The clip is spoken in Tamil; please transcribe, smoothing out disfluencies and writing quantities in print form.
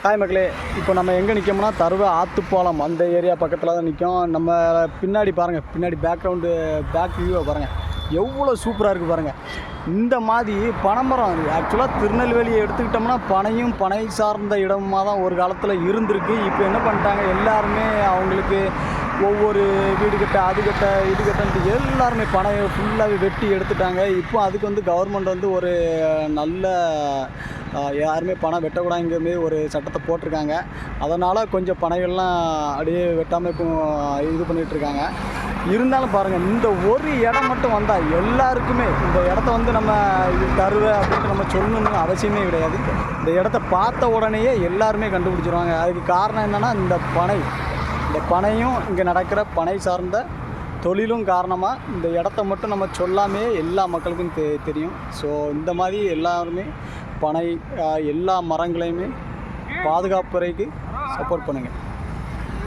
ஹாய் மக்களே, இப்போ நம்ம எங்கே நிற்கோம்னா தருவ ஆத்துப்பாலம் அந்த ஏரியா பக்கத்தில் தான் நிற்கும். நம்ம பின்னாடி பாருங்கள், பின்னாடி பேக் வியூவை பாருங்கள், எவ்வளோ சூப்பராக இருக்குது பாருங்கள். இந்த மாதிரி பனைமரம் ஆக்சுவலாக திருநெல்வேலியை எடுத்துக்கிட்டோம்னா பனை சார்ந்த இடமாக தான் ஒரு காலத்தில் இருந்திருக்கு. இப்போ என்ன பண்ணிட்டாங்க, எல்லாருமே அவங்களுக்கு ஒவ்வொரு வீடு கட்ட அது கட்ட இது கட்டன்ட்டு எல்லாருமே பனையை ஃபுல்லாகவே வெட்டி எடுத்துட்டாங்க. இப்போ அதுக்கு வந்து கவர்மெண்ட் வந்து ஒரு நல்ல யாருமே பணம் வெட்டக்கூடாதுங்கிற மாரி ஒரு சட்டத்தை போட்டிருக்காங்க. அதனால் கொஞ்சம் பனைகள்லாம் அப்படியே வெட்டாமல் இப்போ இது பண்ணிகிட்ருக்காங்க. இருந்தாலும் பாருங்கள், இந்த ஒரு இடம் மட்டும் வந்தால் எல்லாருக்குமே இந்த இடத்த வந்து நம்ம இது தருவேன் அப்படின்ட்டு நம்ம சொல்லணும்னு அவசியமே கிடையாது. இந்த இடத்த பார்த்த உடனேயே எல்லாருமே கண்டுபிடிச்சிருவாங்க. அதுக்கு காரணம் என்னென்னா இந்த பனையும் இங்கே நடக்கிற பனை சார்ந்த தொழிலும் காரணமாக இந்த இடத்த மட்டும் நம்ம சொல்லாமே எல்லா மக்களுக்கும் தெரியும். ஸோ இந்த மாதிரி எல்லாருமே எல்லா மரங்களையுமே பாதுகாப்புறைக்கு சப்போர்ட் பண்ணுங்கள்.